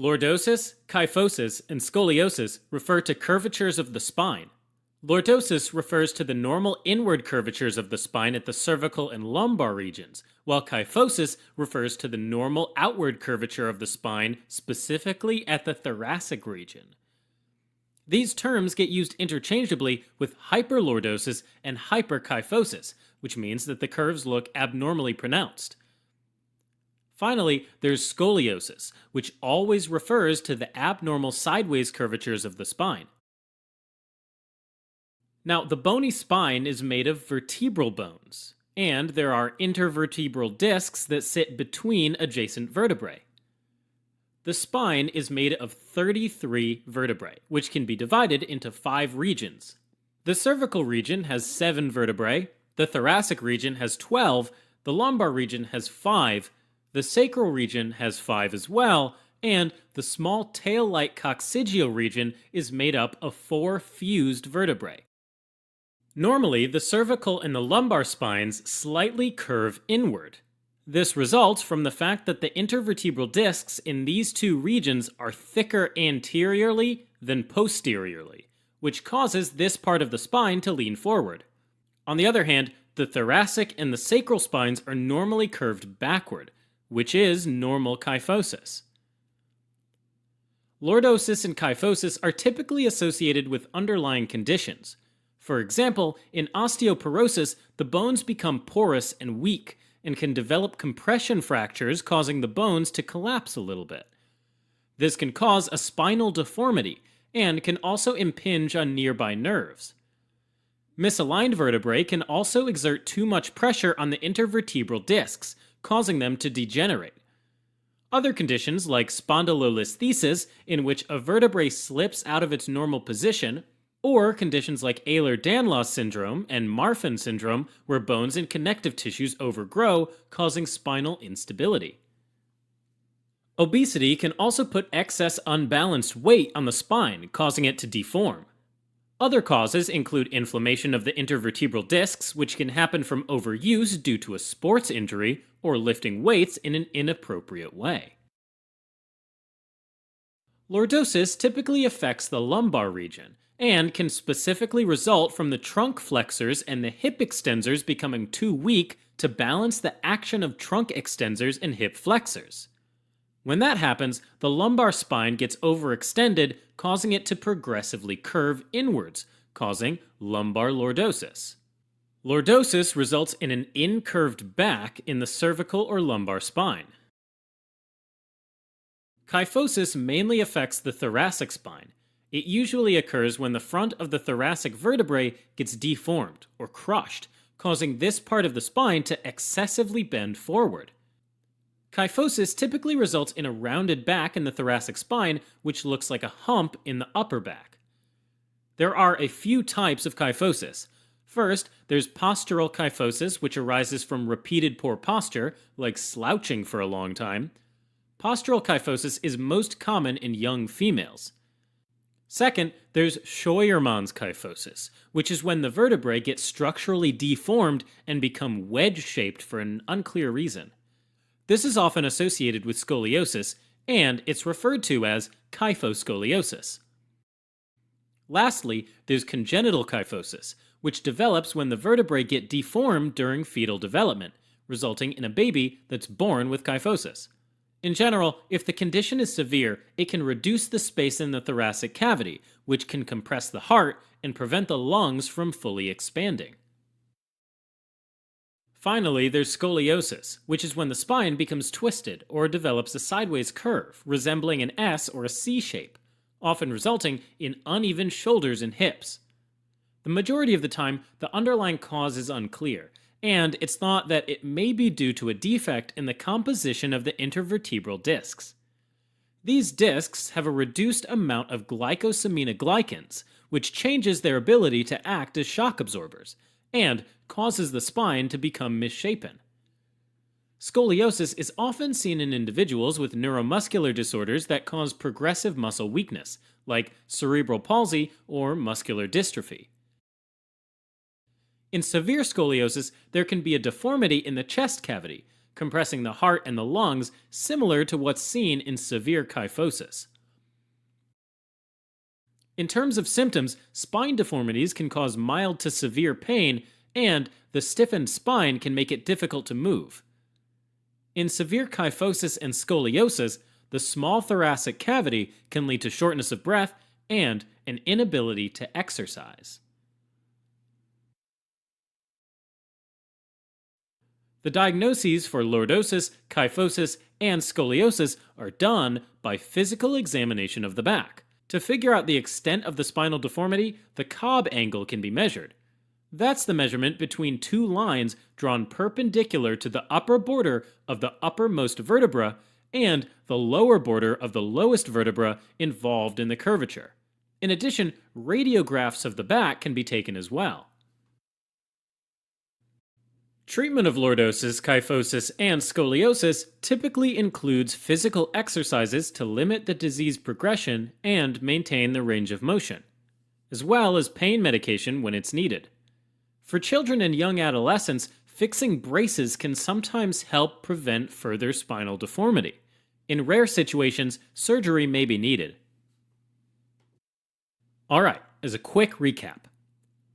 Lordosis, kyphosis, and scoliosis refer to curvatures of the spine. Lordosis refers to the normal inward curvatures of the spine at the cervical and lumbar regions, while kyphosis refers to the normal outward curvature of the spine, specifically at the thoracic region. These terms get used interchangeably with hyperlordosis and hyperkyphosis, which means that the curves look abnormally pronounced. Finally, there's scoliosis, which always refers to the abnormal sideways curvatures of the spine. Now, the bony spine is made of vertebral bones, and there are intervertebral discs that sit between adjacent vertebrae. The spine is made of 33 vertebrae, which can be divided into 5 regions. The cervical region has 7 vertebrae, the thoracic region has 12, the lumbar region has 5, the sacral region has 5 as well, and the small tail-like coccygeal region is made up of 4 fused vertebrae. Normally, the cervical and the lumbar spines slightly curve inward. This results from the fact that the intervertebral discs in these 2 regions are thicker anteriorly than posteriorly, which causes this part of the spine to lean forward. On the other hand, the thoracic and the sacral spines are normally curved backward, which is normal kyphosis. Lordosis and kyphosis are typically associated with underlying conditions. For example, in osteoporosis, the bones become porous and weak, and can develop compression fractures causing the bones to collapse a little bit. This can cause a spinal deformity, and can also impinge on nearby nerves. Misaligned vertebrae can also exert too much pressure on the intervertebral discs, causing them to degenerate. Other conditions like spondylolisthesis, in which a vertebrae slips out of its normal position, or conditions like Ehlers-Danlos syndrome and Marfan syndrome, where bones and connective tissues overgrow, causing spinal instability. Obesity can also put excess unbalanced weight on the spine, causing it to deform. Other causes include inflammation of the intervertebral discs, which can happen from overuse due to a sports injury or lifting weights in an inappropriate way. Lordosis typically affects the lumbar region, and can specifically result from the trunk flexors and the hip extensors becoming too weak to balance the action of trunk extensors and hip flexors. When that happens, the lumbar spine gets overextended, causing it to progressively curve inwards, causing lumbar lordosis. Lordosis results in an incurved back in the cervical or lumbar spine. Kyphosis mainly affects the thoracic spine. It usually occurs when the front of the thoracic vertebrae gets deformed or crushed, causing this part of the spine to excessively bend forward. Kyphosis typically results in a rounded back in the thoracic spine, which looks like a hump in the upper back. There are a few types of kyphosis. First, there's postural kyphosis, which arises from repeated poor posture, like slouching for a long time. Postural kyphosis is most common in young females. Second, there's Scheuermann's kyphosis, which is when the vertebrae get structurally deformed and become wedge-shaped for an unclear reason. This is often associated with scoliosis, and it's referred to as kyphoscoliosis. Lastly, there's congenital kyphosis, which develops when the vertebrae get deformed during fetal development, resulting in a baby that's born with kyphosis. In general, if the condition is severe, it can reduce the space in the thoracic cavity, which can compress the heart and prevent the lungs from fully expanding. Finally, there's scoliosis, which is when the spine becomes twisted or develops a sideways curve, resembling an S or a C shape, often resulting in uneven shoulders and hips. The majority of the time, the underlying cause is unclear, and it's thought that it may be due to a defect in the composition of the intervertebral discs. These discs have a reduced amount of glycosaminoglycans, which changes their ability to act as shock absorbers, and causes the spine to become misshapen. Scoliosis is often seen in individuals with neuromuscular disorders that cause progressive muscle weakness, like cerebral palsy or muscular dystrophy. In severe scoliosis, there can be a deformity in the chest cavity, compressing the heart and the lungs, similar to what's seen in severe kyphosis. In terms of symptoms, spine deformities can cause mild to severe pain, and the stiffened spine can make it difficult to move. In severe kyphosis and scoliosis, the small thoracic cavity can lead to shortness of breath and an inability to exercise. The diagnoses for lordosis, kyphosis, and scoliosis are done by physical examination of the back. To figure out the extent of the spinal deformity, the Cobb angle can be measured. That's the measurement between two lines drawn perpendicular to the upper border of the uppermost vertebra and the lower border of the lowest vertebra involved in the curvature. In addition, radiographs of the back can be taken as well. Treatment of lordosis, kyphosis, and scoliosis typically includes physical exercises to limit the disease progression and maintain the range of motion, as well as pain medication when it's needed. For children and young adolescents, fixing braces can sometimes help prevent further spinal deformity. In rare situations, surgery may be needed. Alright, as a quick recap.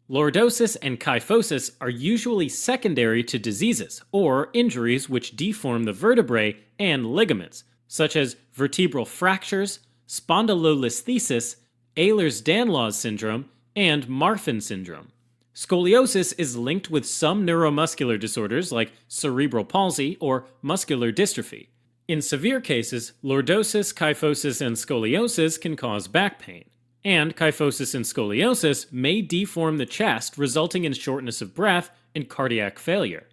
Lordosis and kyphosis are usually secondary to diseases or injuries which deform the vertebrae and ligaments, such as vertebral fractures, spondylolisthesis, Ehlers-Danlos syndrome, and Marfan syndrome. Scoliosis is linked with some neuromuscular disorders like cerebral palsy or muscular dystrophy. In severe cases, lordosis, kyphosis, and scoliosis can cause back pain. And kyphosis and scoliosis may deform the chest, resulting in shortness of breath and cardiac failure.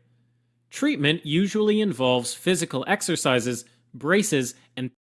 Treatment usually involves physical exercises, braces, and